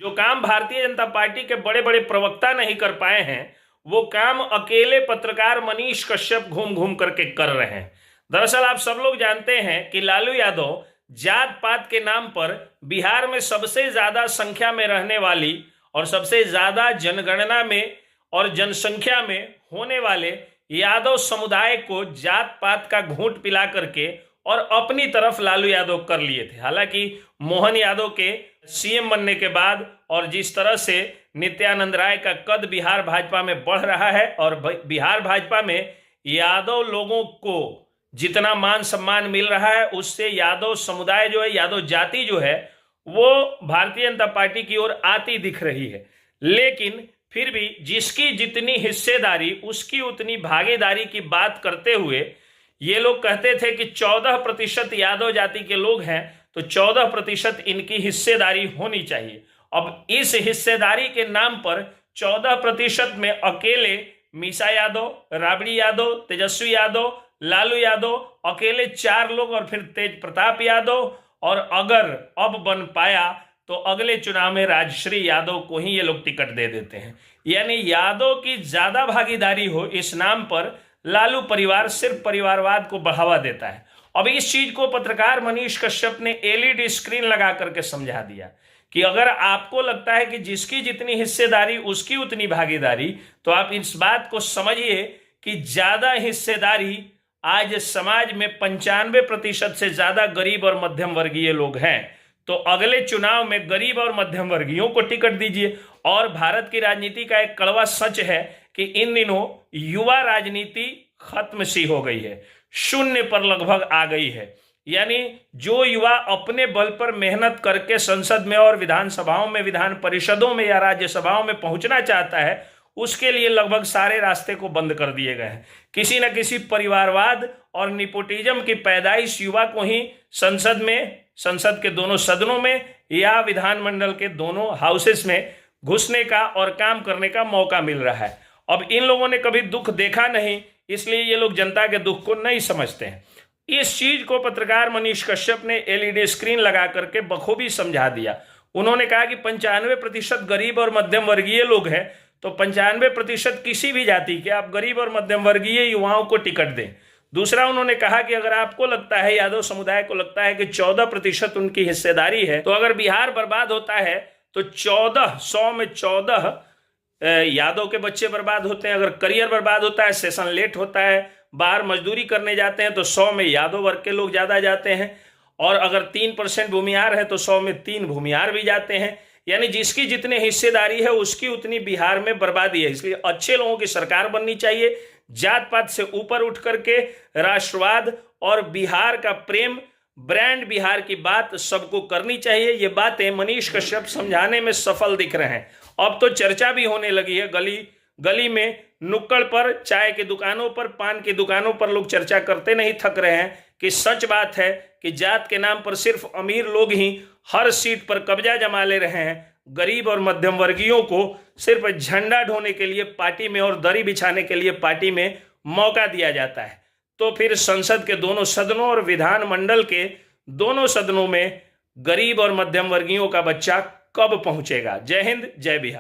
जो काम भारतीय जनता पार्टी के बड़े बड़े प्रवक्ता नहीं कर पाए हैं, वो काम अकेले पत्रकार मनीष कश्यप घूम घूम करके कर रहे हैं। दरअसल आप सब लोग जानते हैं कि लालू यादव जात पात के नाम पर बिहार में सबसे ज्यादा संख्या में रहने वाली और सबसे ज्यादा जनगणना में और जनसंख्या में होने वाले यादव समुदाय को जात पात का घूंट पिला करके और अपनी तरफ लालू यादव कर लिए थे। हालांकि मोहन यादव के सीएम बनने के बाद और जिस तरह से नित्यानंद राय का कद बिहार भाजपा में बढ़ रहा है और बिहार भाजपा में यादव लोगों को जितना मान सम्मान मिल रहा है, उससे यादव समुदाय जो है, यादव जाति जो है, वो भारतीय जनता पार्टी की ओर आती दिख रही है। लेकिन फिर भी जिसकी जितनी हिस्सेदारी उसकी उतनी भागीदारी की बात करते हुए ये लोग कहते थे कि 14% यादव जाति के लोग हैं तो 14% इनकी हिस्सेदारी होनी चाहिए। अब इस हिस्सेदारी के नाम पर 14% में अकेले मीसा यादव, राबड़ी यादव, तेजस्वी यादव, लालू यादव अकेले 4 लोग और फिर तेज प्रताप यादव, और अगर अब बन पाया तो अगले चुनाव में राजश्री यादव को ही ये लोग टिकट दे देते हैं। यानी यादव की ज्यादा भागीदारी हो इस नाम पर लालू परिवार सिर्फ परिवारवाद को बढ़ावा देता है। अब इस चीज को पत्रकार मनीष कश्यप ने एलईडी स्क्रीन लगा करके समझा दिया कि अगर आपको लगता है कि जिसकी जितनी हिस्सेदारी उसकी उतनी भागीदारी, तो आप इस बात को समझिए कि ज्यादा हिस्सेदारी आज समाज में 95% से ज्यादा गरीब और मध्यम वर्गीय लोग हैं। तो अगले चुनाव में गरीब और मध्यम वर्गीयों को टिकट दीजिए। और भारत की राजनीति का एक कड़वा सच है कि इन दिनों युवा राजनीति खत्म सी हो गई है, शून्य पर लगभग आ गई है। यानी जो युवा अपने बल पर मेहनत करके संसद में और विधानसभाओं में, विधान परिषदों में या राज्यसभाओं में पहुंचना चाहता है, उसके लिए लगभग सारे रास्ते को बंद कर दिए गए हैं। किसी न किसी परिवारवाद और निपोटिज्म की पैदाइश युवा को ही संसद में, संसद के दोनों सदनों में या विधानमंडल के दोनों हाउसेस में घुसने का और काम करने का मौका मिल रहा है। अब इन लोगों ने कभी दुख देखा नहीं, इसलिए ये लोग जनता के दुख को नहीं समझते हैं। इस चीज को पत्रकार मनीष कश्यप ने एलईडी स्क्रीन लगा करके बखूबी समझा दिया। उन्होंने कहा कि 95% गरीब और मध्यम वर्गीय लोग हैं, तो 95% किसी भी जाति के आप गरीब और मध्यम वर्गीय युवाओं को टिकट दें। दूसरा उन्होंने कहा कि अगर आपको लगता है, यादव समुदाय को लगता है कि 14% उनकी हिस्सेदारी है, तो अगर बिहार बर्बाद होता है तो 100 में 14 यादव के बच्चे बर्बाद होते हैं। अगर करियर बर्बाद होता है, सेशन लेट होता है, बाहर मजदूरी करने जाते हैं, तो 100 में यादव वर्ग के लोग ज्यादा जाते हैं। और अगर 3% भूमिहार है तो 100 में 3 भूमिहार भी जाते हैं। यानी जिसकी जितनी हिस्सेदारी है उसकी उतनी बिहार में बर्बादी है। इसलिए अच्छे लोगों की सरकार बननी चाहिए, जात पात से ऊपर उठ करके राष्ट्रवाद और बिहार का प्रेम, ब्रांड बिहार की बात सबको करनी चाहिए। ये बातें मनीष कश्यप समझाने में सफल दिख रहे हैं। अब तो चर्चा भी होने लगी है, गली गली में, नुक्कड़ पर, चाय की दुकानों पर, पान की दुकानों पर लोग चर्चा करते नहीं थक रहे हैं कि सच बात है कि जात के नाम पर सिर्फ अमीर लोग ही हर सीट पर कब्जा जमा ले रहे हैं। गरीब और मध्यम वर्गीयों को सिर्फ झंडा ढोने के लिए पार्टी में और दरी बिछाने के लिए पार्टी में मौका दिया जाता है। तो फिर संसद के दोनों सदनों और विधानमंडल के दोनों सदनों में गरीब और मध्यम वर्गीयों का बच्चा कब पहुंचेगा? जय हिंद, जय बिहार।